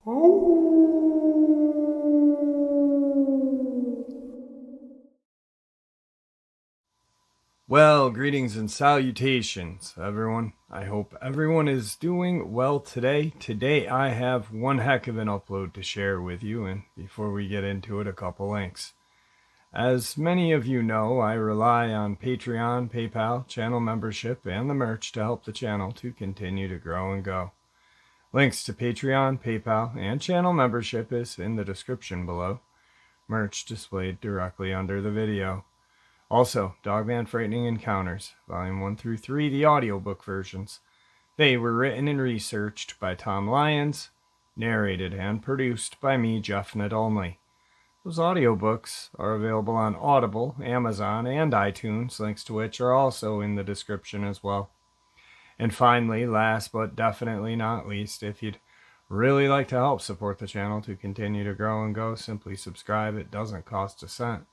Well, greetings and salutations, everyone. I hope everyone is doing well today. Today I have one heck of an upload to share with you, and before we get into it, a couple links. As many of you know, I rely on Patreon, PayPal, channel membership, and the merch to help the channel to continue to grow and go. Links to Patreon, PayPal, and channel membership is in the description below. Merch displayed directly under the video. Also, Dogman Frightening Encounters, Volume 1 through 3, the audiobook versions. They were written and researched by Tom Lyons, narrated and produced by me, Gov'T only. Those audiobooks are available on Audible, Amazon, and iTunes, links to which are also in the description as well. And finally, last but definitely not least, if you'd really like to help support the channel to continue to grow and go, simply subscribe. It doesn't cost a cent.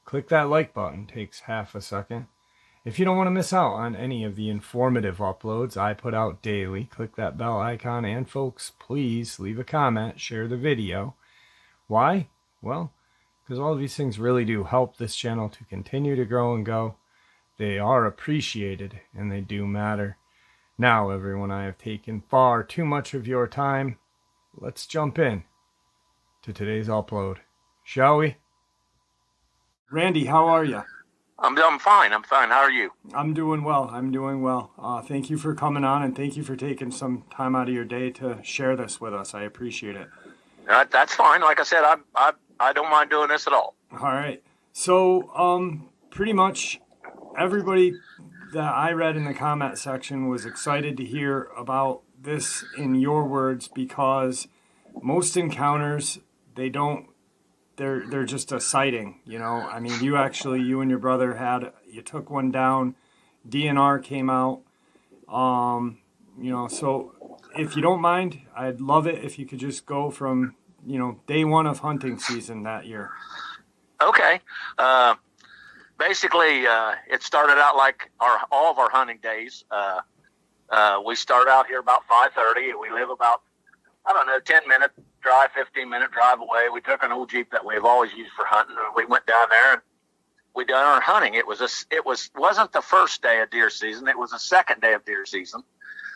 Click that like button, takes half a second. If you don't want to miss out on any of the informative uploads I put out daily, click that bell icon, and folks, please leave a comment, share the video. Why? Well, because all of these things really do help this channel to continue to grow and go. They are appreciated, and they do matter. Now, everyone, I have taken far too much of your time. Let's jump in to today's upload, shall we? Randy, how are you? I'm fine. How are you? I'm doing well. Thank you for coming on, and thank you for taking some time out of your day to share this with us. I appreciate it. That's fine. Like I said, I don't mind doing this at all. All right. So, pretty much everybody that I read in the comment section was excited to hear about this in your words, because most encounters, they're just a sighting, you know. I mean, you and your brother you took one down, DNR came out, so if you don't mind, I'd love it if you could just go from, day one of hunting season that year. Okay. Basically, it started out like all of our hunting days. We start out here about 5:30, and we live about, 10-minute drive, 15-minute drive away. We took an old Jeep that we've always used for hunting, and we went down there and we done our hunting. It wasn't the first day of deer season. It was the second day of deer season.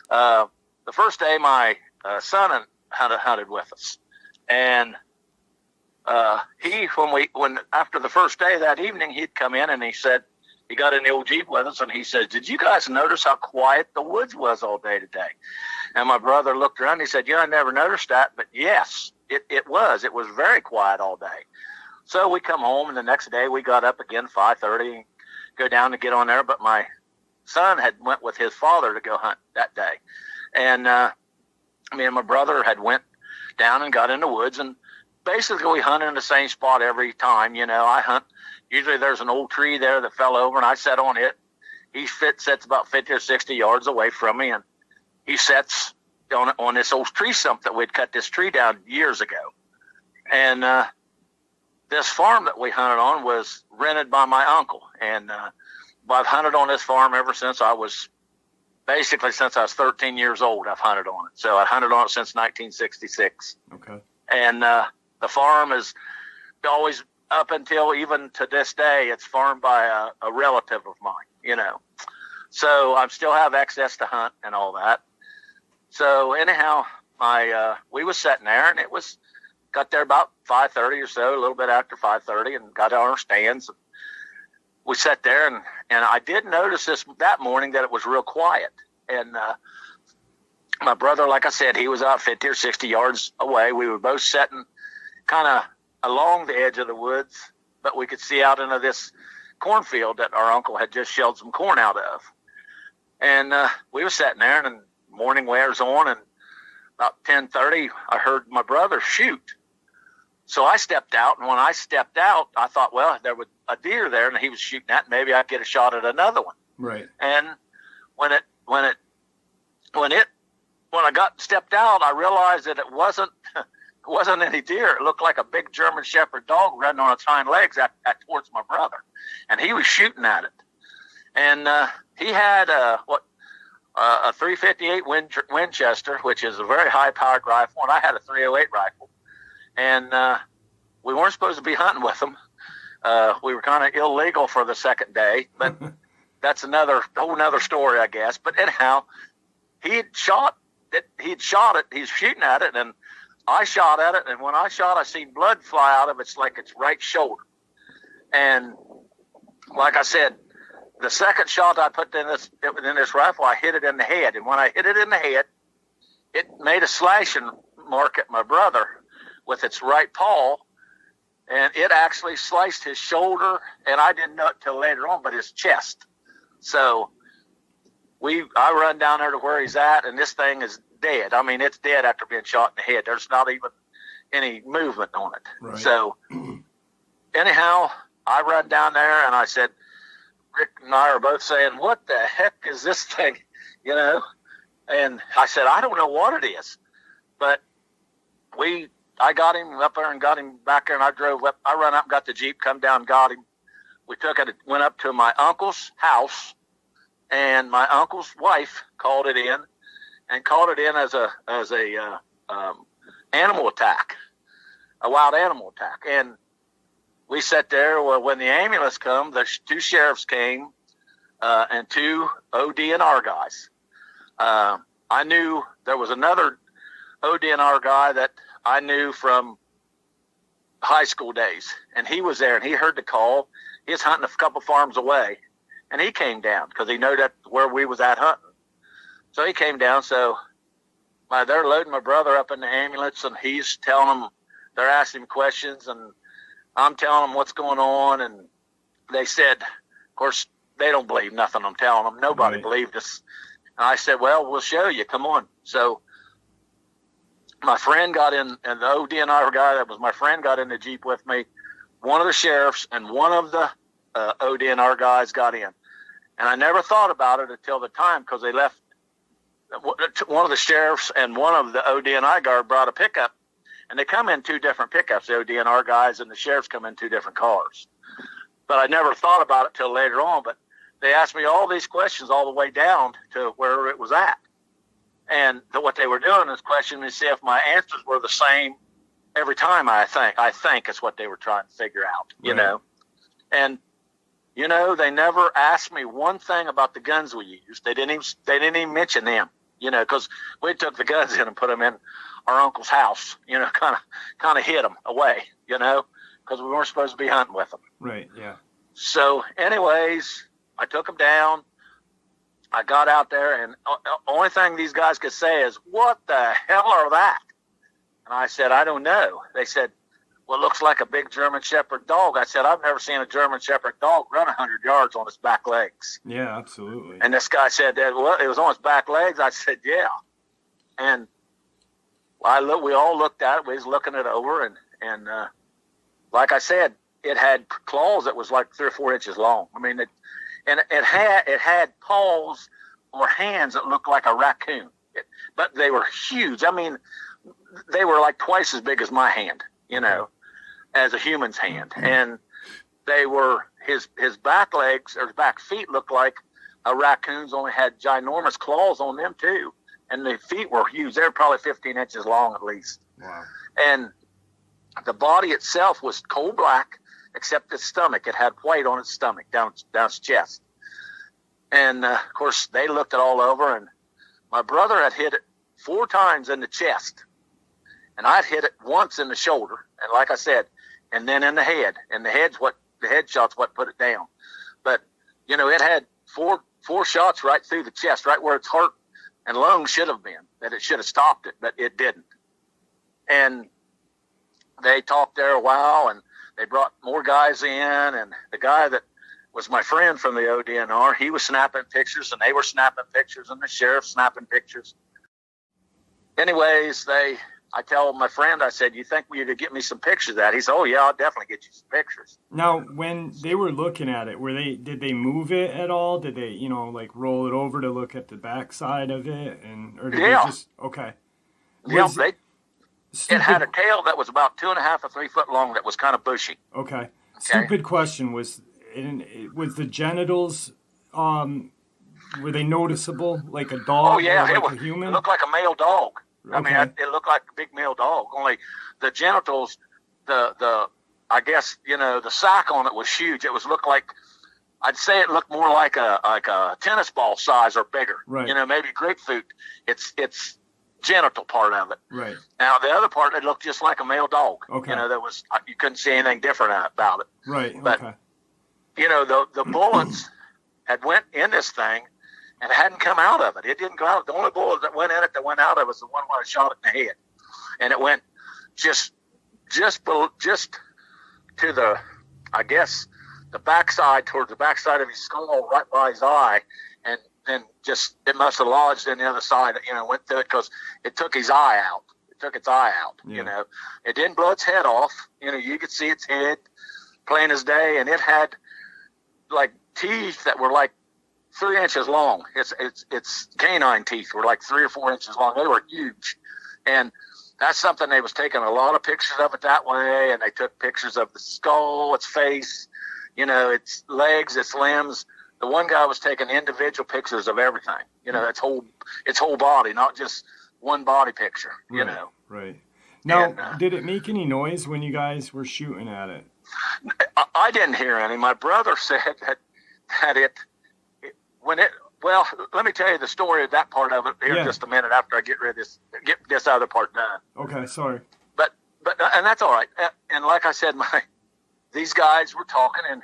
The first day, my son hunted with us, and when after the first day that evening, he'd come in and he said, he got in the old Jeep with us, and he said, "Did you guys notice how quiet the woods was all day today?" And my brother looked around and he said, I never noticed that, but yes, it was. It was very quiet all day. So we come home, and the next day we got up again 5:30 and go down to get on there, but my son had went with his father to go hunt that day. And me and my brother had went down and got in the woods, and basically we hunt in the same spot every time. I hunt. Usually there's an old tree there that fell over, and I sat on it. He sits about 50 or 60 yards away from me, and he sits on this old tree stump that we'd cut this tree down years ago. And this farm that we hunted on was rented by my uncle. And I've hunted on this farm ever since I was 13 years old. I've hunted on it. So I hunted on it since 1966. Okay. And the farm is always, up until even to this day, it's farmed by a relative of mine, So I still have access to hunt and all that. So anyhow, we was sitting there, and got there about 5:30 or so, a little bit after 5:30, and got on our stands. We sat there, and I did notice that morning that it was real quiet. And my brother, like I said, he was out 50 or 60 yards away. We were both sitting kind of along the edge of the woods, but we could see out into this cornfield that our uncle had just shelled some corn out of. And we were sitting there, and morning wears on, and about 10:30, I heard my brother shoot. So I stepped out, and when I stepped out, I thought, well, there was a deer there, and he was shooting at, maybe I'd get a shot at another one. Right. And when I got stepped out, I realized that it wasn't any deer. It looked like a big German Shepherd dog running on its hind legs towards my brother, and he was shooting at it. And he had what a 358 Winchester, which is a very high-powered rifle, and I had a 308 rifle. And we weren't supposed to be hunting with them. We were kind of illegal for the second day, but that's whole nother story, I guess. But anyhow, he'd shot it. He's shooting at it, and I shot at it. And when I shot, I seen blood fly out of its right shoulder. And like I said, the second shot I put in this rifle, I hit it in the head. And when I hit it in the head, it made a slashing mark at my brother with its right paw, and it actually sliced his shoulder, and I didn't know it till later on, but his chest. So I run down there to where he's at, and this thing is dead. I mean, it's dead after being shot in the head. There's not even any movement on it. Right. So anyhow, I run down there, and I said, Rick and I are both saying, what the heck is this thing, And I said, I don't know what it is. But I got him up there and got him back there, and I drove up. I run up, got the Jeep, come down, got him. We took it, went up to my uncle's house, and my uncle's wife called it in as a animal attack, a wild animal attack. And we sat there. Well, when the ambulance come, the two sheriffs came, and two ODNR guys. I knew there was another ODNR guy that I knew from high school days, and he was there, and he heard the call. He was hunting a couple farms away, and he came down because he knew that where we was at hunting. So he came down. So they're loading my brother up in the ambulance, and he's telling them, they're asking him questions, and I'm telling them what's going on. And they said, of course, they don't believe nothing I'm telling them. Nobody believed us. And I said, well, we'll show you. Come on. So my friend got in, and the ODNR guy that was my friend got in the Jeep with me. One of the sheriffs and one of the ODNR guys got in. And I never thought about it until the time, because they left. One of the sheriffs and one of the ODNI guard brought a pickup, and they come in two different pickups. The ODNR guys and the sheriffs come in two different cars. But I never thought about it till later on. But they asked me all these questions all the way down to where it was at. And what they were doing is questioning me to see if my answers were the same every time. I think it's what they were trying to figure out, you know. And they never asked me one thing about the guns we used. They didn't even mention them, because we took the guns in and put them in our uncle's house, kind of hid them away, because we weren't supposed to be hunting with them. Right. Yeah. So, anyways, I took them down. I got out there, and the only thing these guys could say is, "What the hell are that?" And I said, "I don't know." They said, "Well, it looks like a big German Shepherd dog." I said, "I've never seen a German Shepherd dog run 100 yards on its back legs." Yeah, absolutely. And this guy said, "Well, it was on its back legs." I said, "Yeah." And we all looked at it. We was looking it over, and like I said, it had claws that was like 3 or 4 inches long. I mean, it had paws or hands that looked like a raccoon, but they were huge. I mean, they were like twice as big as my hand, as a human's hand. And they were, his back legs or his back feet looked like a raccoon's, only had ginormous claws on them too. And the feet were huge. They were probably 15 inches long at least. Wow. And the body itself was coal black, except its stomach. It had white on its stomach, down its chest. And, of course, they looked it all over, and my brother had hit it 4 times in the chest. And I'd hit it once in the shoulder, and like I said, and then in the head. And the headshot's what put it down. But, it had four shots right through the chest, right where its heart and lungs should have been, that it should have stopped it, but it didn't. And they talked there a while, and they brought more guys in, and the guy that was my friend from the ODNR, he was snapping pictures, and they were snapping pictures, and the sheriff snapping pictures. Anyways, I tell my friend, I said, "You think we could get me some pictures of that?" He said, "Oh yeah, I'll definitely get you some pictures." Now, when they were looking at it, did they move it at all? Did they, roll it over to look at the backside of it, or did they just okay? It had a tail that was about 2.5 or 3 foot long that was kind of bushy. Okay. Stupid question. Was the genitals Were they noticeable, like a Oh dog yeah, or it like was. a human? It looked like a male dog. I mean, Okay. it looked like a big male dog. Only the genitals, the I guess the sack on it was huge. It looked like, I'd say it looked more like a tennis ball size or bigger. Right. Maybe grapefruit. It's genital part of it. Right. Now the other part, it looked just like a male dog. Okay. You couldn't see anything different about it. Right. But, okay. The bullets had went in this thing and it hadn't come out of it. It didn't go out. The only bullet that went in it that went out of it was the one where I shot it in the head. And it went just to the, I guess, the backside, towards the backside of his skull, right by his eye. And then it must have lodged in the other side, went through it because it took his eye out. It took its eye out, Yeah. It didn't blow its head off. You could see its head plain as day. And it had like teeth that were like 3 inches long. Its canine teeth were like 3 or 4 inches long. They were huge. And that's something they was taking a lot of pictures of it that way. And they took pictures of the skull, its face, its legs, its limbs. The one guy was taking individual pictures of everything, its whole body, not just one body picture, Right. Now, And, did it make any noise when you guys were shooting at it? I didn't hear any. My brother said that well, let me tell you the story of that part of it here in just a minute after I get this other part done. Okay, sorry. But and that's all right. And like I said, these guys were talking, and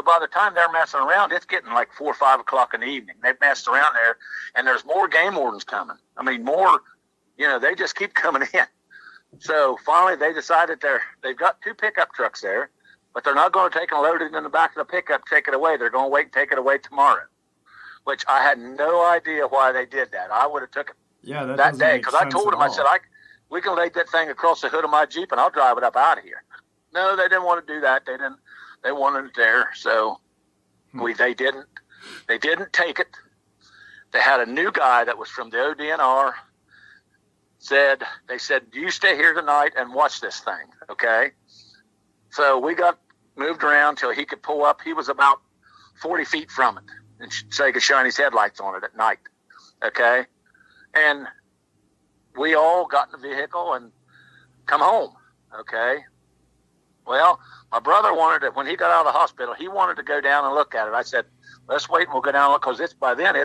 by the time they're messing around, it's getting like 4 or 5 o'clock in the evening. They've messed around there, and there's more game wardens coming. I mean, more. They just keep coming in. So finally, they decided they've got 2 pickup trucks there, but they're not going to take and load it in the back of the pickup, take it away. They're going to wait and take it away tomorrow. Which I had no idea why they did that. I would have took it that day, because I told them, I said, we can lay that thing across the hood of my Jeep and I'll drive it up out of here. No, they didn't want to do that. They wanted it there. So they didn't take it. They had a new guy that was from the ODNR. They said, you stay here tonight and watch this thing. Okay. So we got moved around till he could pull up. He was about 40 feet from it, and so he could shine his headlights on it at night. Okay. And we all got in the vehicle and come home. Okay. Well, my brother wanted it when he got out of the hospital. He wanted to go down and look at it. I said, let's wait and we'll go down and look, because by then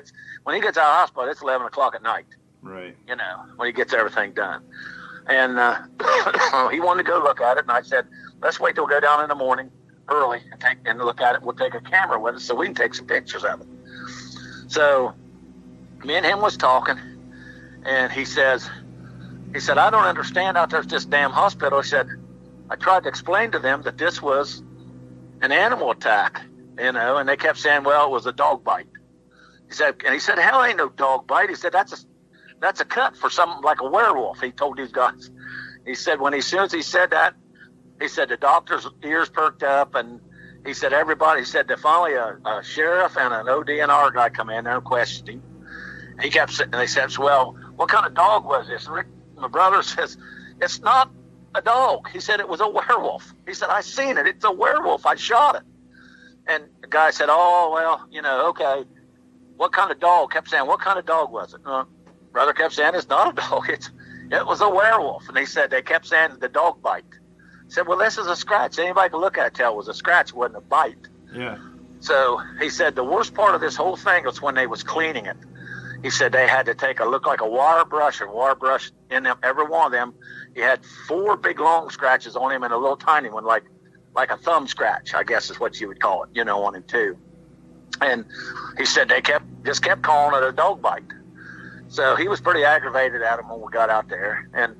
when he gets out of the hospital, it's 11 o'clock at night. Right. When he gets everything done. And he wanted to go look at it. And I said, let's wait till we go down in the morning early and look at it. We'll take a camera with us so we can take some pictures of it. So me and him was talking, and he said, I don't understand out there at this damn hospital. He said, I tried to explain to them that this was an animal attack, and they kept saying, well, it was a dog bite. He said, hell, ain't no dog bite. He said, that's a cut for something like a werewolf. He told these guys. He said, as soon as he said that, he said the doctor's ears perked up, and he said everybody. He said that finally a sheriff and an ODNR guy come in there and questioned him. He kept sitting, and they said, well, what kind of dog was this? And my brother says, it's not a dog. He said it was a werewolf. He said, I seen it. It's a werewolf. I shot it. And the guy said, oh, well, okay. What kind of dog? Kept saying, what kind of dog was it? Brother kept saying, it's not a dog. It was a werewolf. And they kept saying the dog bite. He said, well, this is a scratch. Anybody can look at it, tell it was a scratch. It wasn't a bite. Yeah. So he said the worst part of this whole thing was when they was cleaning it. He said they had to look like a wire brush in them. Every one of them, he had 4 big long scratches on him and a little tiny one, like a thumb scratch, I guess is what you would call it, on him too. And he said they just kept calling it a dog bite. So he was pretty aggravated at him when we got out there. And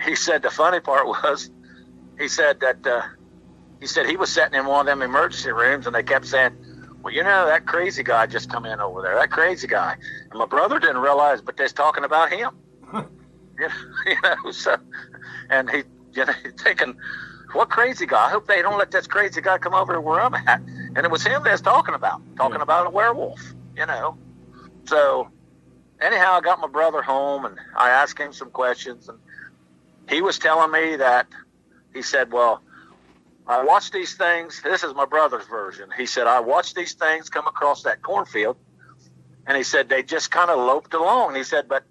he said the funny part was, he said he was sitting in one of them emergency rooms, and they kept saying, well, that crazy guy just come in over there, that crazy guy. And my brother didn't realize, but they're talking about him. So, and he, thinking, what crazy guy? I hope they don't let this crazy guy come over to where I'm at. And it was him they was talking about a werewolf, So anyhow, I got my brother home, and I asked him some questions, and he was telling me that, he said, well, I watched these things. This is my brother's version. He said, I watched these things come across that cornfield, And he said they just kind of loped along. And he said, but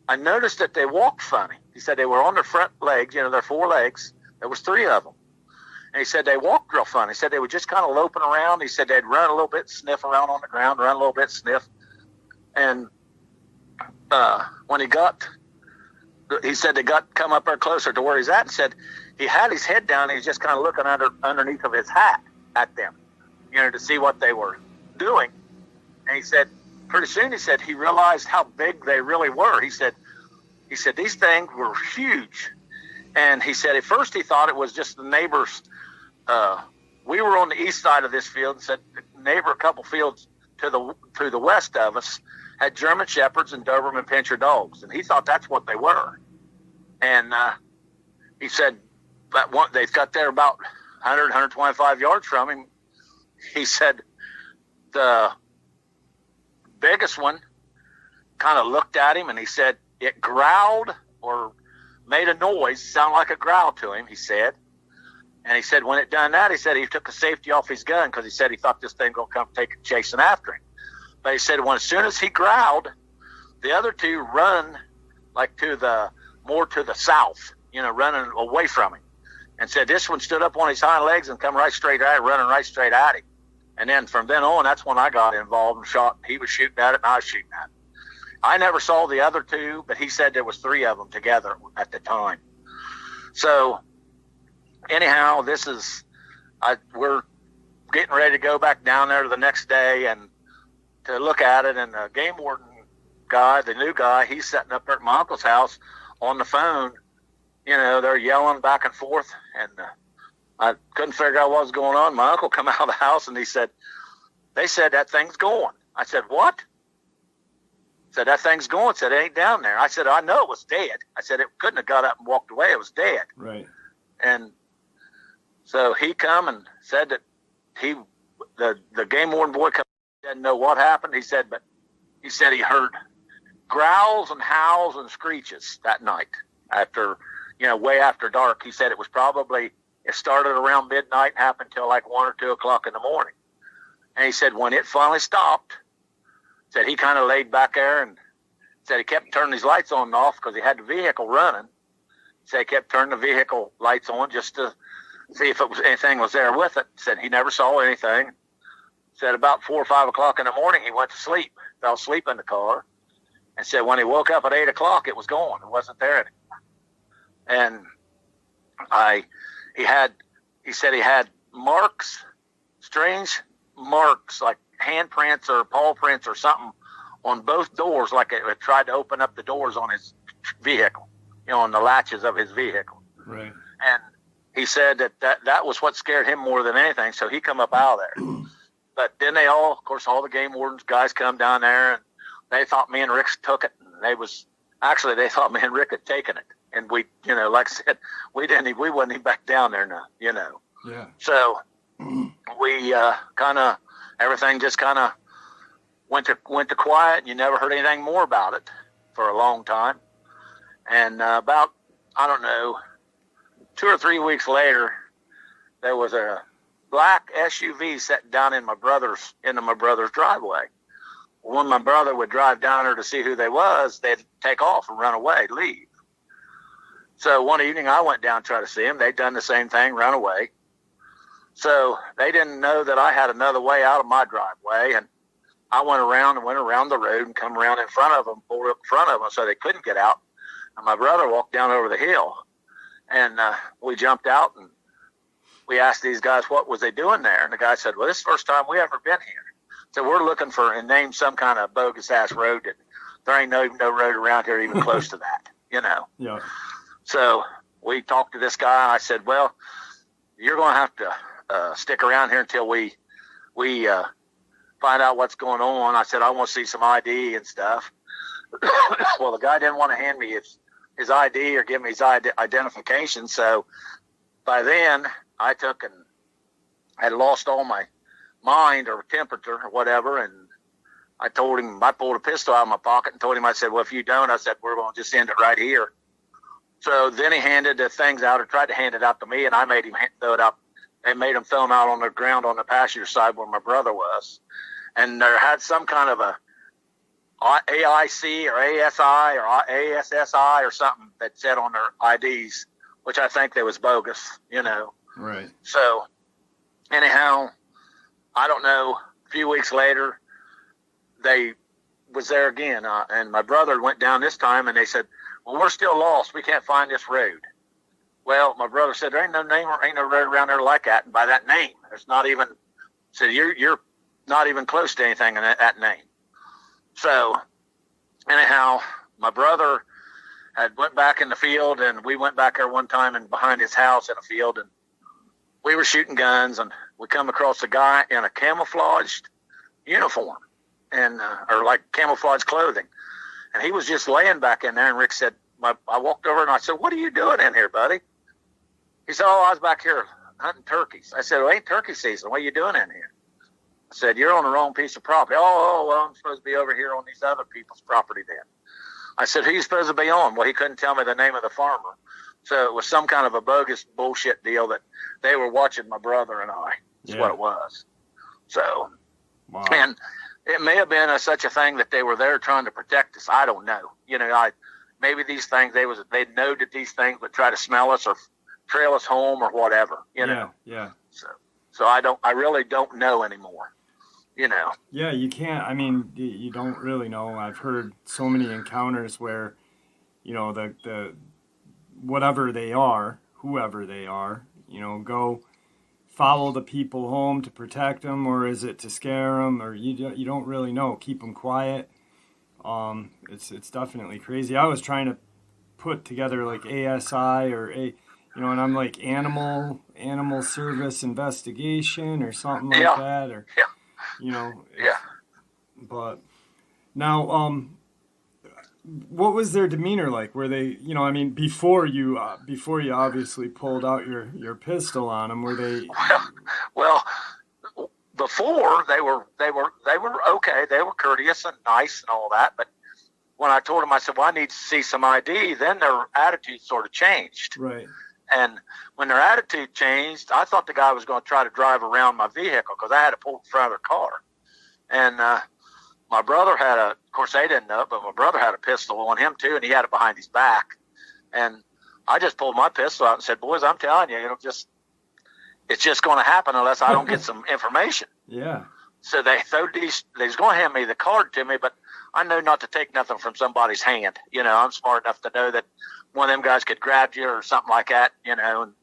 I noticed that they walked funny. He said they were on their front legs, their 4 legs. There was 3 of them. And he said they walked real funny. He said they were just kind of loping around. He said they'd run a little bit, sniff around on the ground, run a little bit, sniff. And when he said they come up there closer to where he's at, and said he had his head down. And he's just kind of looking underneath of his hat at them, to see what they were doing. And he said, pretty soon, he said he realized how big they really were. He said these things were huge. And he said at first he thought it was just the neighbors. We were on the east side of this field, and said the neighbor a couple fields to the west of us had German Shepherds and Doberman Pinscher dogs, and he thought that's what they were. And he said, but they got there about 100, 125 yards from him. He said the biggest one kind of looked at him, and he said it growled or made a noise, sound like a growl to him, he said. And he said when it done that, he said he took the safety off his gun because he said he thought this thing going to come chasing after him. But he said as soon as he growled, the other 2 run like more to the south, running away from him. And said this one stood up on his hind legs and come right straight at him, running right straight at him. And then from then on, that's when I got involved and shot. He was shooting at it and I was shooting at it. I never saw the other 2, but he said there was 3 of them together at the time. So anyhow, we're getting ready to go back down there the next day and to look at it. And the game warden guy, the new guy, he's sitting up there at my uncle's house on the phone. They're yelling back and forth, and I couldn't figure out what was going on. My uncle come out of the house and he said, they said that thing's going. I said, what? Said that thing's going. Said it ain't down there. I said, I know it was dead. I said it couldn't have got up and walked away. It was dead. Right. And so he come and said that the game warden boy come, didn't know what happened. He said he heard growls and howls and screeches that night after, way after dark. He said it started around midnight and happened till like 1 or 2 o'clock in the morning. And he said when it finally stopped, said he kind of laid back there and said he kept turning his lights on and off because he had the vehicle running. Said he kept turning the vehicle lights on just to see if anything was there with it. Said he never saw anything. Said about 4 or 5 o'clock in the morning, he went to sleep, fell asleep in the car. And said when he woke up at 8 o'clock, it was gone. It wasn't there anymore. And he said he had marks, strange marks, like handprints or paw prints or something on both doors, like it tried to open up the doors on his vehicle, on the latches of his vehicle. Right. And he said that was what scared him more than anything. So he come up out of there. But then of course, all the game wardens guys come down there, and they thought me and Rick took it. And they thought me and Rick had taken it. And we, like I said, we wasn't even back down there now, Yeah. So we everything just kind of went to quiet, and you never heard anything more about it for a long time. And about, I don't know, 2 or 3 weeks later, there was a black SUV sitting down into my brother's driveway. When my brother would drive down there to see who they was, they'd take off and run away, leave. So one evening I went down to try to see them. They'd done the same thing, run away. So they didn't know that I had another way out of my driveway, and I went around the road and come around in front of them, pulled up in front of them so they couldn't get out. And my brother walked down over the hill, and we jumped out and we asked these guys what was they doing there. And the guy said, well, this is the first time we ever been here. So we're looking for and named some kind of bogus ass road that there ain't no road around here even close to that, Yeah. So we talked to this guy, and I said, well, you're going to have to stick around here until we find out what's going on. I said, I want to see some ID and stuff. Well, the guy didn't want to hand me his ID or give me his identification. So by then I took and had lost all my mind or temperature or whatever. And I told him, I pulled a pistol out of my pocket and told him, I said, well, if you don't, I said, we're going to just end it right here. So then he handed the things out or tried to hand it out to me, and I made him throw it out. They made him throw them out on the ground on the passenger side where my brother was. And there had some kind of AIC or ASI or ASSI or something that said on their IDs, which I think they was bogus, you know. Right. So anyhow, I don't know, a few weeks later, they was there again, and my brother went down this time, and they said, well, we're still lost. We can't find this road. Well, my brother said, there ain't no name or ain't no road around there like that, and by that name, there's not even, said, you're not even close to anything in that name. So anyhow, my brother had went back in the field, and we went back there one time and behind his house in a field, and we were shooting guns, and we come across a guy in a camouflaged uniform and or like camouflage clothing, and he was just laying back in there. And Rick said, I walked over and I said, what are you doing in here, buddy? He said, oh, I was back here hunting turkeys. I said, well, it ain't turkey season. What are you doing in here? I said, you're on the wrong piece of property. Oh, well, I'm supposed to be over here on these other people's property then. I said, who are you supposed to be on? Well, he couldn't tell me the name of the farmer. So it was some kind of a bogus bullshit deal that they were watching my brother and I. That's what it was. So, wow. And it may have been such a thing that they were there trying to protect us. I don't know. You know, maybe these things, they know that these things would try to smell us or trail us home or whatever, you know? Yeah. So I really don't know anymore, you know? Yeah, you can't, I mean, you don't really know. I've heard so many encounters where, you know, the whatever they are, whoever they are, you know, go follow the people home to protect them, or is it to scare them, or you don't really know. Keep them quiet. It's definitely crazy. I was trying to put together like ASI or and I'm like animal service investigation or something like that, or you know. But now, what was their demeanor like? Were they, you know, I mean, before you obviously pulled out your pistol on them, were they? Well, before they were okay. They were courteous and nice and all that. But when I told them, I said, well, I need to see some ID, then their attitude sort of changed. Right. And when their attitude changed, I thought the guy was going to try to drive around my vehicle because I had to pull in front of their car. And my brother of course they didn't know, but my brother had a pistol on him too, and he had it behind his back. And I just pulled my pistol out and said, boys, I'm telling you, it's just going to happen unless I don't get some information. Yeah. So they was going to hand me the card to me, but I know not to take nothing from somebody's hand. You know, I'm smart enough to know that one of them guys could grab you or something like that, you know, and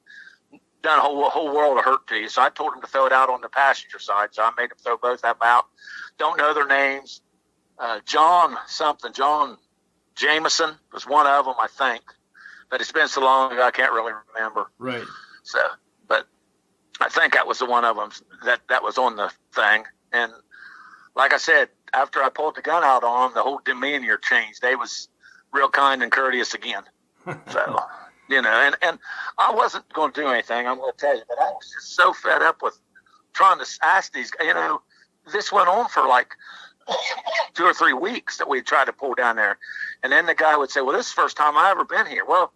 done a whole world of hurt to you. So I told them to throw it out on the passenger side. So I made them throw both of them out. Don't know their names. John Jameson was one of them, I think. But it's been so long ago, I can't really remember. Right. So, but I think that was the one of them that was on the thing. And like I said, after I pulled the gun out on them, the whole demeanor changed. They was real kind and courteous again. So, you know, and I wasn't going to do anything, I'm going to tell you, but I was just so fed up with trying to ask these, you know, this went on for like 2 or 3 weeks that we tried to pull down there. And then the guy would say, well, this is the first time I ever been here. Well,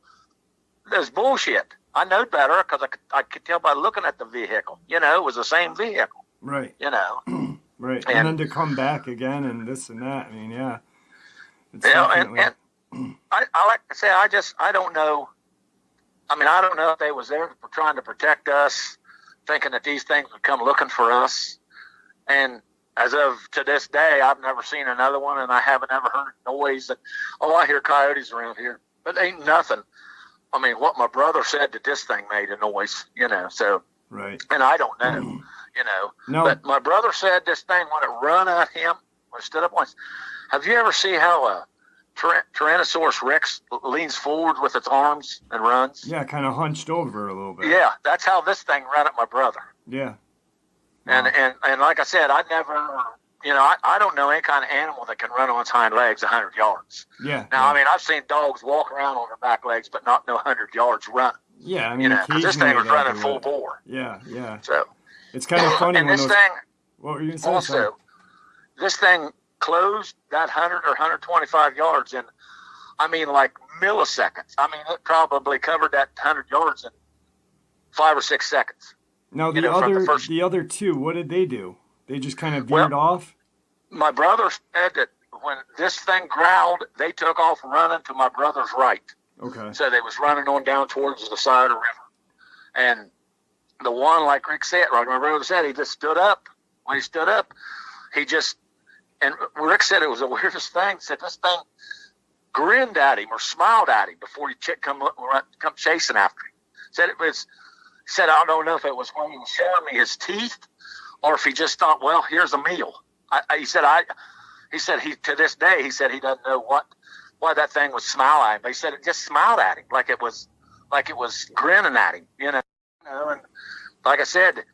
there's bullshit. I know better because I could tell by looking at the vehicle. You know, it was the same vehicle. Right. You know. Right. And then to come back again and this and that. I mean, yeah. It's definitely... and I like to say, I don't know. I mean, I don't know if they was there trying to protect us, thinking that these things would come looking for us. And as of to this day, I've never seen another one, and I haven't ever heard noise that, I hear coyotes around here. But ain't nothing. I mean, what my brother said that this thing made a noise, you know, so. Right. And I don't know, you know. No. But my brother said this thing, when it run at him, when it stood up once. Have you ever seen how a Tyrannosaurus Rex leans forward with its arms and runs? Yeah, kind of hunched over a little bit. Yeah, that's how this thing ran at my brother. Yeah. Wow. And like I said, I never, you know, I don't know any kind of animal that can run on its hind legs 100 yards. Yeah. Now, I mean, I've seen dogs walk around on their back legs, but not no 100 yards run. Yeah, I mean, you know, 'cause this thing was running full bore. Yeah. So it's kind of funny. And when this thing, what were you going to say? Also, this thing closed that 100 or 125 yards in, I mean, like milliseconds. I mean, it probably covered that 100 yards in 5 or 6 seconds. Now, the other two, what did they do? They just kind of veered off? My brother said that when this thing growled, they took off running to my brother's right. Okay. So they was running on down towards the side of the river. And the one, like Rick said, like my brother said, he just stood up. When he stood up, he just, and Rick said it was the weirdest thing. He said this thing grinned at him or smiled at him before he come chasing after him. Said it was, he said, I don't know if it was when he was showing me his teeth or if he just thought, well, here's a meal. He said to this day, he said he doesn't know why that thing would smile at him. But he said it just smiled at him like it was grinning at him, you know. And like I said,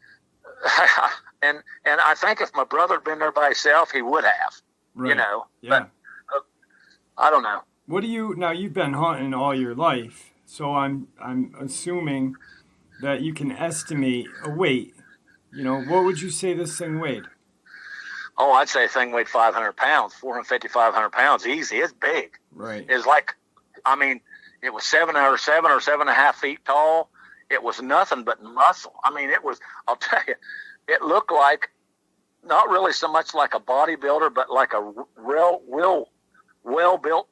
and I think if my brother had been there by himself, he would have, right. you know. Yeah. But I don't know. What do you now? You've been hunting all your life, so I'm assuming that you can estimate a weight. You know, what would you say this thing weighed? Oh, I'd say the thing weighed 500 pounds, 450, 500 pounds, easy. It's big. Right. It's like, I mean, it was 7.5 feet tall. It was nothing but muscle. I mean, it was, I'll tell you, it looked like, not really so much like a bodybuilder, but like a well-built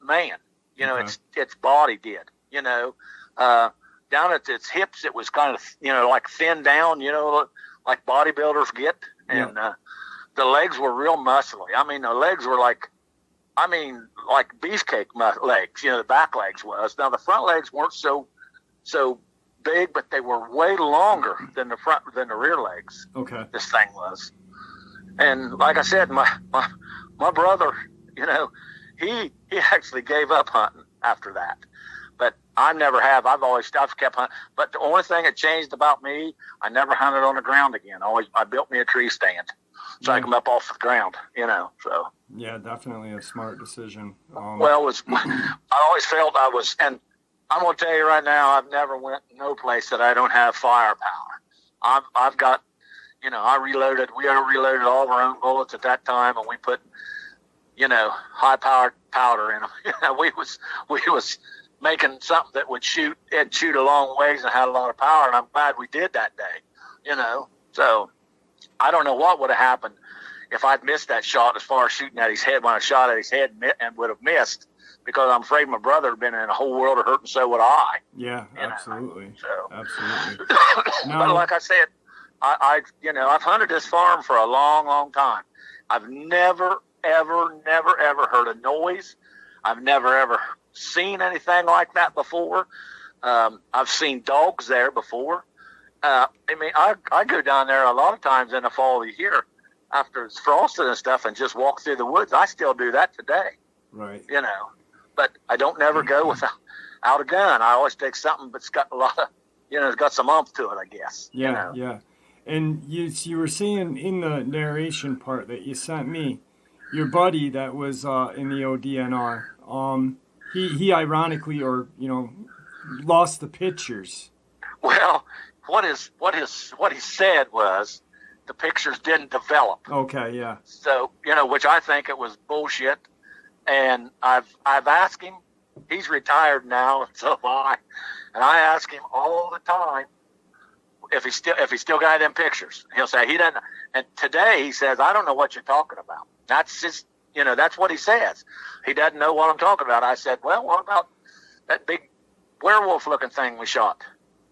man. You know, its body did, you know. Down at its hips, it was kind of, you know, like thinned down, you know, like bodybuilders get. And the legs were real muscly. I mean, the legs were like beefcake legs, you know, the back legs was. Now, the front legs weren't so big, but they were way longer than the rear legs. Okay. This thing was. And like I said, my brother, you know, he actually gave up hunting after that. But I never have. I've kept hunting. But the only thing that changed about me, I never hunted on the ground again. I built me a tree stand so I come up off the ground, you know. So yeah, definitely a smart decision. I always felt I was, and I'm gonna tell you right now, I've never went no place that I don't have firepower. I've got, you know, we reloaded all of our own bullets at that time, and we put, you know, high powered powder in them. You know, we was making something that would shoot a long ways and had a lot of power, and I'm glad we did that day, you know. So I don't know what would have happened if I'd missed that shot as far as shooting at his head when I shot at his head and would have missed, because I'm afraid my brother had been in a whole world of hurt, and so would I. Yeah, absolutely. So. Absolutely. But like I said, I've hunted this farm for a long, long time. I've never, ever heard a noise. I've never, ever seen anything like that before. I've seen dogs there before. I mean, I go down there a lot of times in the fall of the year after it's frosted and stuff and just walk through the woods. I still do that today. Right. You know, but I don't never go without a gun. I always take something that's got a lot of, you know, it's got some oomph to it, I guess. Yeah, you know? Yeah. And you were saying in the narration part that you sent me, your buddy that was in the ODNR, he ironically, or, you know, lost the pictures. Well, what he said was the pictures didn't develop. Okay, yeah. So, you know, which I think it was bullshit. And I've asked him. He's retired now, and so am I. And I ask him all the time if he still got them pictures. He'll say he doesn't. And today he says, I don't know what you're talking about. That's just, you know, that's what he says. He doesn't know what I'm talking about. I said, well, what about that big werewolf looking thing we shot?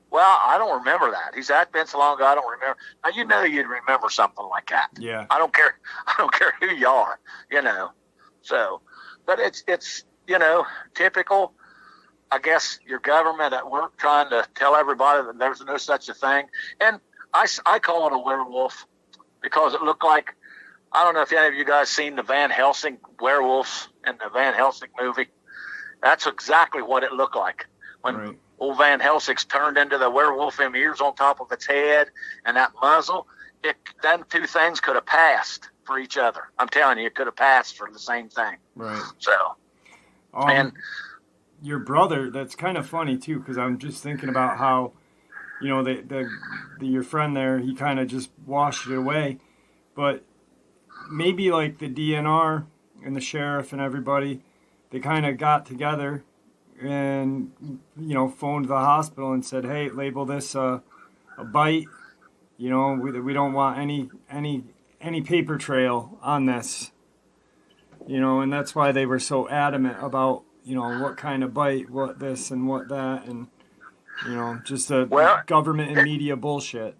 Well, I don't remember that. He said, that's been so long ago, I don't remember. Now, you know, you'd remember something like that. Yeah. I don't care who you are, you know. So, but it's you know, typical, I guess, your government at work trying to tell everybody that there's no such a thing. And I call it a werewolf because it looked like, I don't know if any of you guys seen the Van Helsing werewolves in the Van Helsing movie. That's exactly what it looked like. When old Van Helsing's turned into the werewolf, them ears on top of its head and that muzzle, them two things could have passed for each other. I'm telling you, it could have passed for the same thing. Right. So, and your brother, that's kind of funny too, because I'm just thinking about how, you know, your friend there, he kind of just washed it away, but maybe like the DNR and the sheriff and everybody, they kind of got together and, you know, phoned the hospital and said, hey, label this a bite. You know, we don't want any paper trail on this. You know, and that's why they were so adamant about, you know, what kind of bite, what this and what that, and, you know, just the Well, government and media bullshit.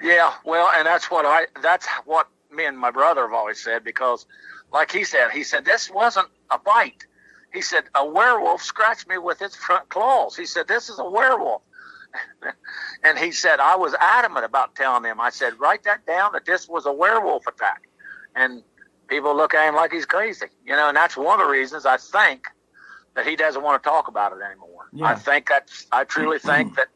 yeah, well, and that's what me and my brother have always said, because like he said, this wasn't a bite. He said, a werewolf scratched me with its front claws. He said, this is a werewolf. And he said, I was adamant about telling them. I said, write that down, that this was a werewolf attack. And people look at him like he's crazy, you know, and that's one of the reasons I think that he doesn't want to talk about it anymore. Yeah. I truly think that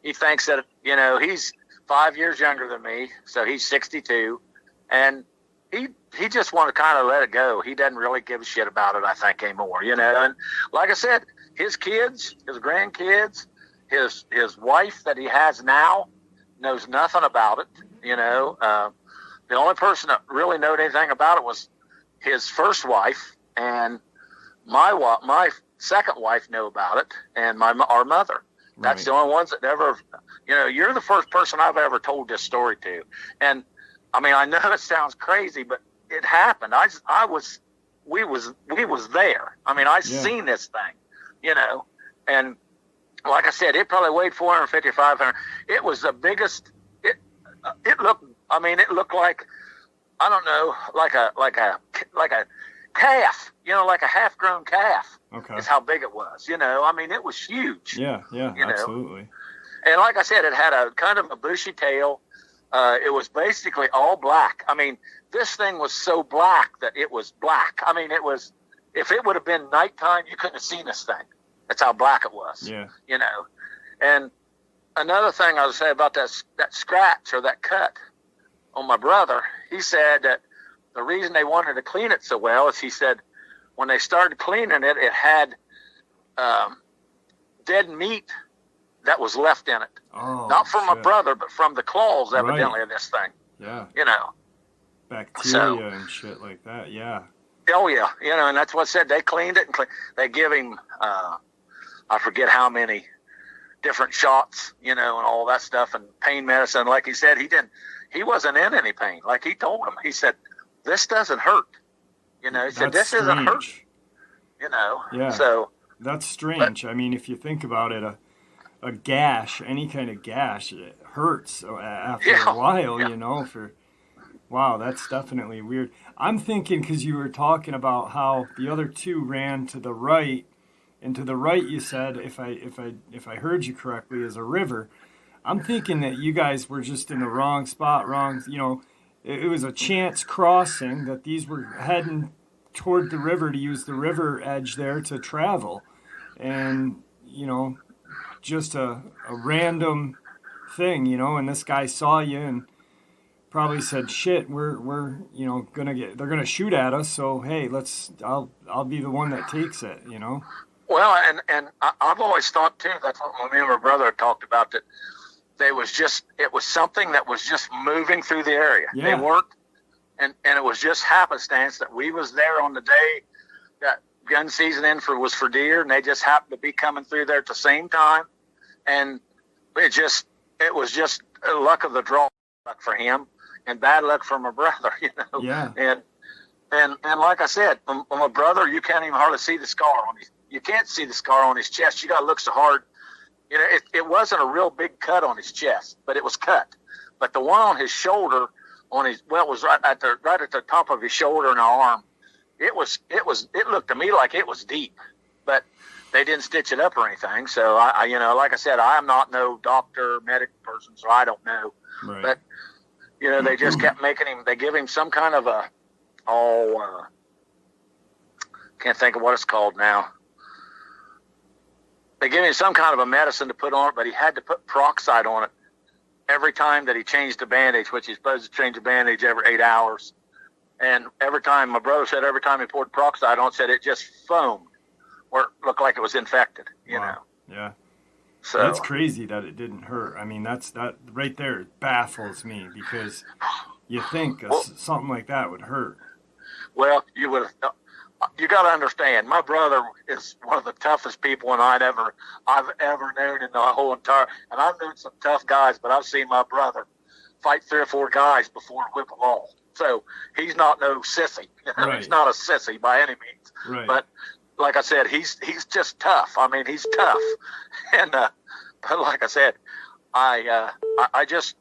he thinks that, you know, he's 5 years younger than me, so he's 62, and he just wanted to kind of let it go. He doesn't really give a shit about it, I think, anymore, you know. And like I said, his kids, his grandkids, his wife that he has now knows nothing about it, you know. The only person that really knew anything about it was his first wife, and my second wife knew about it, and our mother. That's the only ones that ever, you know, you're the first person I've ever told this story to. And I mean, I know it sounds crazy, but it happened. We was there. I mean, I seen this thing, you know, and like I said, it probably weighed 450, 500. It was the biggest, it looked like, I don't know, like a calf, you know, like a half-grown calf. Okay. Is how big it was, you know. I mean, it was huge. Yeah, absolutely. Know? And like I said, it had a kind of a bushy tail. It was basically all black. I mean, this thing was so black that it was black. I mean, it was, if it would have been nighttime, you couldn't have seen this thing. That's how black it was. Yeah. You know. And another thing I would say about that scratch or that cut on my brother, he said that the reason they wanted to clean it so well is, he said, when they started cleaning it, it had dead meat that was left in it. Oh, not from my brother, but from the claws, evidently, of this thing. Yeah. You know. Bacteria and shit like that, yeah. Oh, yeah. You know, and that's what said. They cleaned it, and they give him, I forget how many different shots, you know, and all that stuff, and pain medicine. Like he said, he wasn't in any pain. Like he told him, he said, this doesn't hurt. You know, he said, this isn't hurt. You know, so. That's strange. I mean, if you think about it, a gash, any kind of gash, it hurts after a while, you know. Wow, that's definitely weird. I'm thinking, because you were talking about how the other two ran to the right, and to the right, you said, if I heard you correctly, is a river. I'm thinking that you guys were just in the wrong spot, you know. It was a chance crossing, that these were heading toward the river to use the river edge there to travel. And, you know, just a random thing, you know, and this guy saw you and probably said, shit, we're you know, they're gonna shoot at us, so hey, I'll be the one that takes it, you know. Well, and I've always thought too, that's what me and my brother talked about, that it was something that was just moving through the area. Yeah. They weren't, and it was just happenstance that we was there on the day that gun season was for deer, and they just happened to be coming through there at the same time, and it was just luck of the draw, luck for him, and bad luck for my brother, you know. Yeah. And like I said, my brother, you can't even hardly see the scar on his. You can't see the scar on his chest. You got to look so hard. You know, it wasn't a real big cut on his chest, but it was cut. But the one on his shoulder, it was right at the top of his shoulder and arm. It looked to me like it was deep, but they didn't stitch it up or anything. So I you know, like I said, I'm not no doctor, medical person, so I don't know. Right. But you know, they just kept making him. They give him some kind of can't think of what it's called now. They gave him some kind of a medicine to put on it, but he had to put peroxide on it every time that he changed the bandage, which he's supposed to change the bandage every 8 hours. And every time, my brother said, every time he poured peroxide on it, said it just foamed, or it looked like it was infected, you know. Yeah. So that's crazy that it didn't hurt. I mean, that right there baffles me, because you think something like that would hurt. Well, you got to understand, my brother is one of the toughest people I've ever known in the whole entire. And I've known some tough guys, but I've seen my brother fight 3 or 4 guys before whip them all. So he's not no sissy. Right. He's not a sissy by any means. Right. But like I said, he's just tough. I mean, he's tough. And but like I said, I just,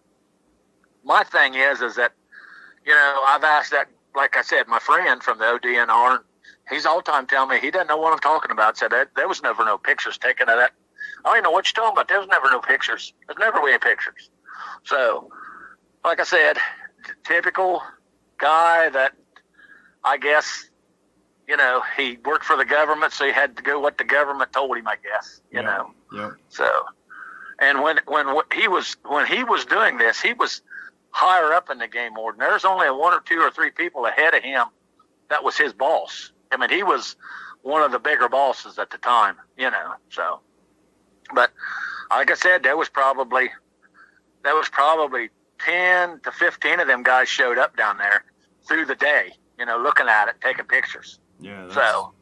my thing is that, you know, I've asked that, like I said, my friend from the ODNR, he's all the time telling me he doesn't know what I'm talking about. Said there was never no pictures taken of that. I don't even know what you're talking about. There was never no pictures. There's never any pictures. So, like I said, typical guy that I guess, you know, he worked for the government, so he had to go what the government told him, I guess, you know. Yeah. So, and when he was doing this, he was higher up in the game warden. There's only one or two or three people ahead of him that was his boss. I mean, he was one of the bigger bosses at the time, you know. So, but like I said, there was probably 10 to 15 of them guys showed up down there through the day, you know, looking at it, taking pictures. Yeah. So,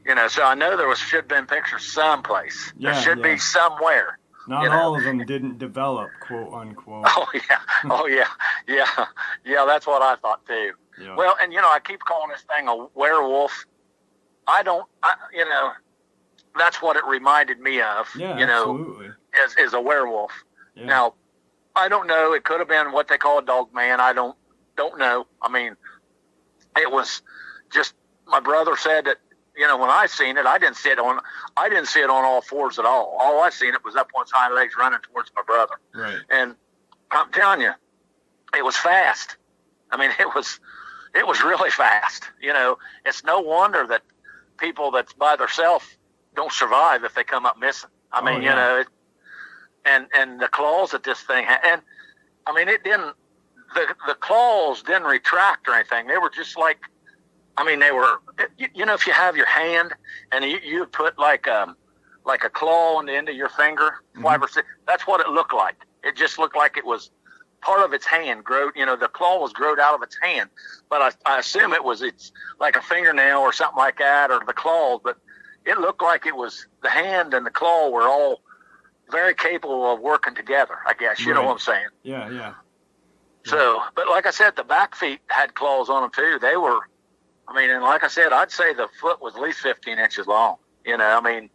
you know, so I know should have been pictures someplace. Yeah, there should be somewhere. Not all of them didn't develop, quote unquote. Oh yeah. That's what I thought too. Yeah. Well, and you know, I keep calling this thing a werewolf. You know, that's what it reminded me of. Yeah, you know, absolutely. Is a werewolf. Yeah. Now, I don't know. It could have been what they call a Dogman. I don't know. I mean, it was just, my brother said that, you know, when I seen it, I didn't see it on all fours at all. All I seen it was up on its hind legs running towards my brother. Right. And I'm telling you, it was fast. I mean, it was really fast. You know, it's no wonder that people that's by themselves don't survive if they come up missing. I mean, you know, and the claws that this thing had, and I mean, it didn't, the claws didn't retract or anything. They were just like, I mean, they were, you know, if you have your hand and you put like a claw on the end of your finger, Mm-hmm. that's what it looked like. It just looked like it was part of its hand growed, you know, the claw was growed out of its hand. But I assume it's like a fingernail or something like that, or the claws, but it looked like it was the hand and the claw were all very capable of working together, I guess. You know what I'm saying? Yeah. So, but like I said, the back feet had claws on them too. They were, I mean, and like I said, I'd say the foot was at least 15 inches long, you know, I mean,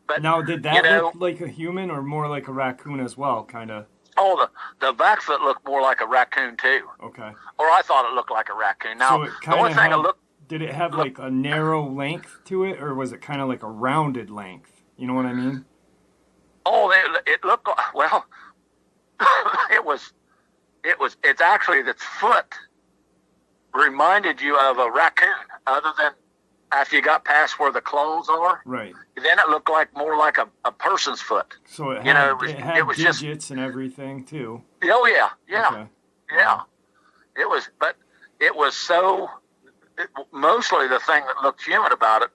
but now, did that look like a human or more like a raccoon as well, kind of? Oh, the back foot looked more like a raccoon too. Okay. Or I thought it looked like a raccoon. Now, so the only thing did it have like a narrow length to it, or was it kind of like a rounded length? You know what I mean? Oh, it looked, well, it's actually, its foot reminded you of a raccoon, other than after you got past where the claws are. Right. Then it looked like more like a person's foot. So it had, you know, it was digits just, and everything too. Oh yeah. Okay. Yeah. It was, but it was so, mostly the thing that looked human about it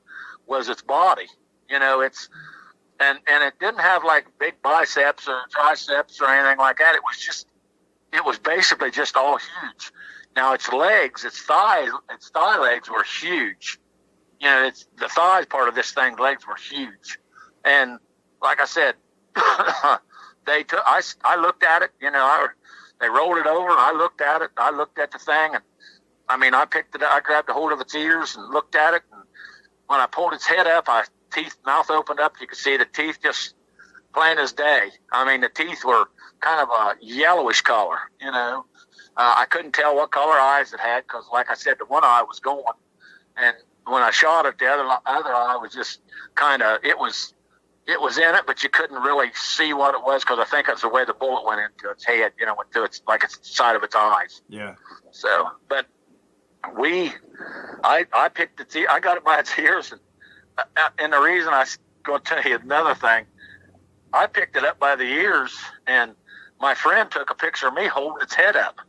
was its body. You know, and it didn't have like big biceps or triceps or anything like that. It was basically just all huge. Now its legs, its thigh legs were huge. You know, it's the thighs part of this thing's legs were huge. And like I said, I looked at it, you know, they rolled it over and I looked at it. I looked at the thing, and I mean, I grabbed a hold of its ears and looked at it. And when I pulled its head up, mouth opened up. You could see the teeth just plain as day. I mean, the teeth were kind of a yellowish color, you know. I couldn't tell what color eyes it had because, like I said, the one eye was going. And when I shot it, the other eye was just kind of, it was in it, but you couldn't really see what it was because I think it's the way the bullet went into its head, you know, went through its, like its side of its eyes. Yeah. So, but I picked its ear, I got it by its ears, and the reason I'm going to tell you another thing, I picked it up by the ears, and my friend took a picture of me holding its head up.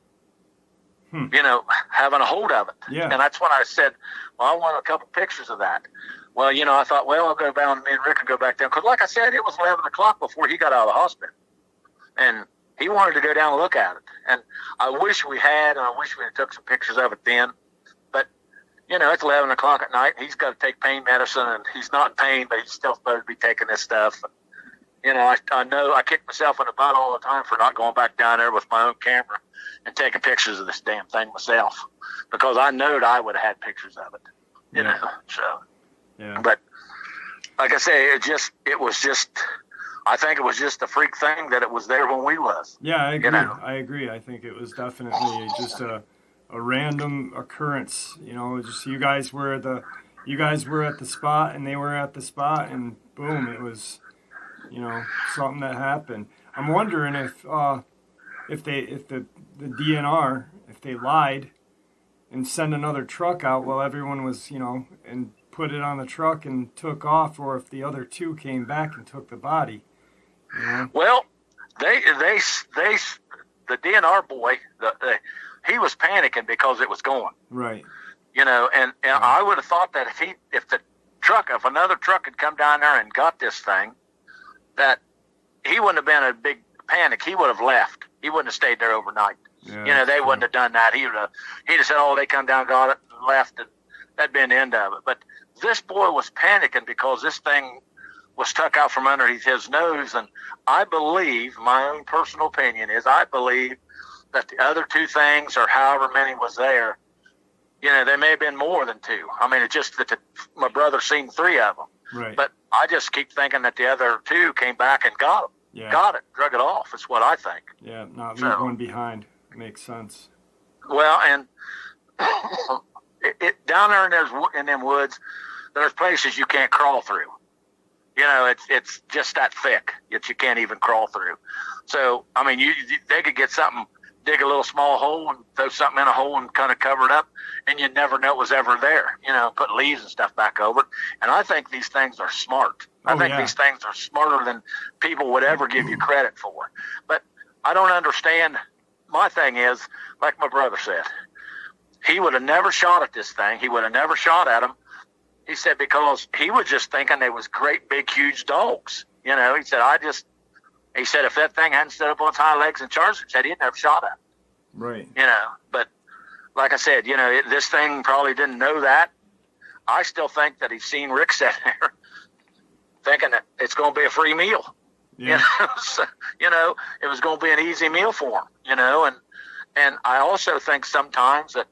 You know, having a hold of it. Yeah. And that's when I said, well, I want a couple pictures of that. Well, you know, I thought, well, I'll go down, me and Rick will go back down. Because like I said, it was 11 o'clock before he got out of the hospital. And he wanted to go down and look at it. And I wish we had, and I wish we had took some pictures of it then. But, you know, it's 11 o'clock at night. He's got to take pain medicine, and he's not in pain, but he's still supposed to be taking this stuff. You know, I know I kick myself in the butt all the time for not going back down there with my own camera. and taking pictures of this damn thing myself, because I knowed I would have had pictures of it, you know. So, but like I say, I think it was just a freak thing that it was there when we was. Yeah, I agree. You know? I agree. I think it was definitely just a random occurrence. You know, just you guys were at the spot and they were at the spot, and boom, it was, you know, something that happened. I'm wondering if the DNR, if they lied and sent another truck out while everyone was, you know, and put it on the truck and took off, or if the other two came back and took the body. You know? Well, the DNR boy, he was panicking because it was going. Right. You know, and I would have thought that if another truck had come down there and got this thing, that he wouldn't have been a big panic. He would have left. He wouldn't have stayed there overnight. Yeah, you know, they wouldn't have done that. He'd have said, "Oh, they come down, got it, and left," and that'd been the end of it. But this boy was panicking because this thing was stuck out from underneath his nose, and I believe, my own personal opinion is, I believe that the other two things, or however many was there, you know, there may have been more than two. I mean, it's just that my brother seen three of them. Right. But I just keep thinking that the other two came back and got them. Yeah. Got it, drug it off. That's what I think. Yeah, not leave one behind. Makes sense. Well, and down there in them woods, there's places you can't crawl through. You know, it's just that thick that you can't even crawl through. So, I mean, they could get something, dig a little small hole and throw something in a hole and kind of cover it up, and you never know it was ever there. You know, put leaves and stuff back over it. And I think these things are smart. I think these things are smarter than people would ever give you credit for. But I don't understand. My thing is, like my brother said, he would have never shot at this thing. He would have never shot at him. He said, because he was just thinking they was great, big, huge dogs. You know, he said, if that thing hadn't stood up on its hind legs and charged, he said he'd never shot at it. Right. You know, but like I said, you know, this thing probably didn't know that. I still think that he's seen Rick sit there thinking that it's going to be a free meal. Yeah. You know, so, you know, it was going to be an easy meal for him, you know, and I also think sometimes that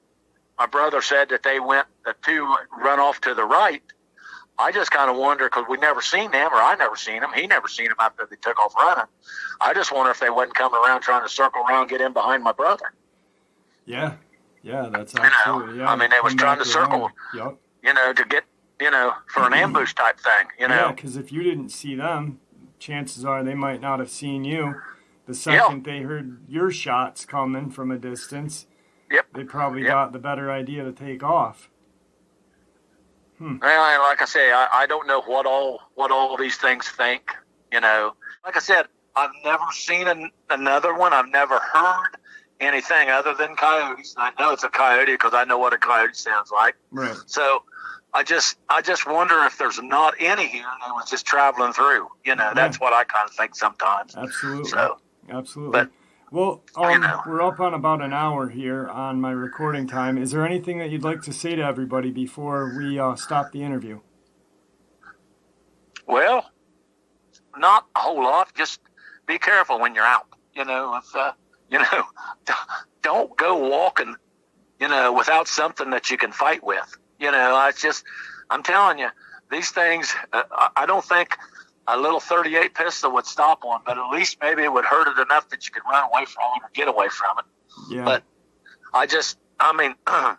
my brother said that the two run off to the right. I just kind of wonder, because we never seen them, or I never seen them. He never seen them after they took off running. I just wonder if they wasn't coming around trying to circle around, get in behind my brother. Yeah. Yeah, that's absolutely, you know, I mean, they was trying to circle, you know, to get, you know, for an ambush type thing, you know. Yeah, because if you didn't see them, chances are they might not have seen you. The second they heard your shots coming from a distance, they probably got the better idea to take off. Well, and like I say, I don't know what all these things think, you know. Like I said, I've never seen another one. I've never heard anything other than coyotes. I know it's a coyote because I know what a coyote sounds like. Right. So I just wonder if there's not any here and they was just traveling through. You know, that's what I kind of think sometimes. Absolutely. So, absolutely. But, well, you know, we're up on about an hour here on my recording time. Is there anything that you'd like to say to everybody before we stop the interview? Well, not a whole lot. Just be careful when you're out. You know, if you know, don't go walking, you know, without something that you can fight with. You know, I'm telling you, these things. I don't think a little .38 pistol would stop one, but at least maybe it would hurt it enough that you could run away from it or get away from it. Yeah. But I mean, and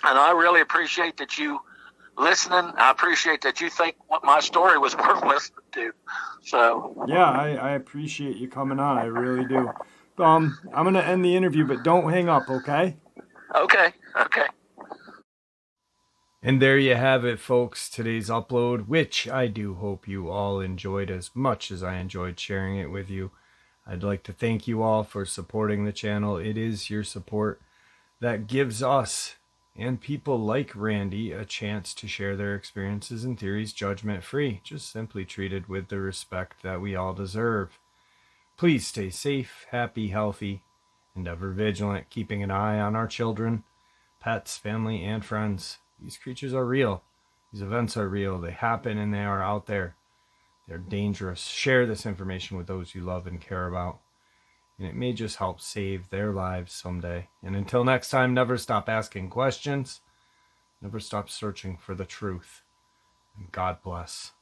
I really appreciate that you listening. I appreciate that you think what my story was worth listening to. So yeah, I appreciate you coming on. I really do. I'm going to end the interview, but don't hang up, okay? Okay. And there you have it, folks, today's upload, which I do hope you all enjoyed as much as I enjoyed sharing it with you. I'd like to thank you all for supporting the channel. It is your support that gives us and people like Randy a chance to share their experiences and theories judgment-free, just simply treated with the respect that we all deserve. Please stay safe, happy, healthy, and ever vigilant, keeping an eye on our children, pets, family, and friends. These creatures are real. These events are real. They happen and they are out there. They're dangerous. Share this information with those you love and care about. and it may just help save their lives someday. And until next time, never stop asking questions, never stop searching for the truth, and God bless.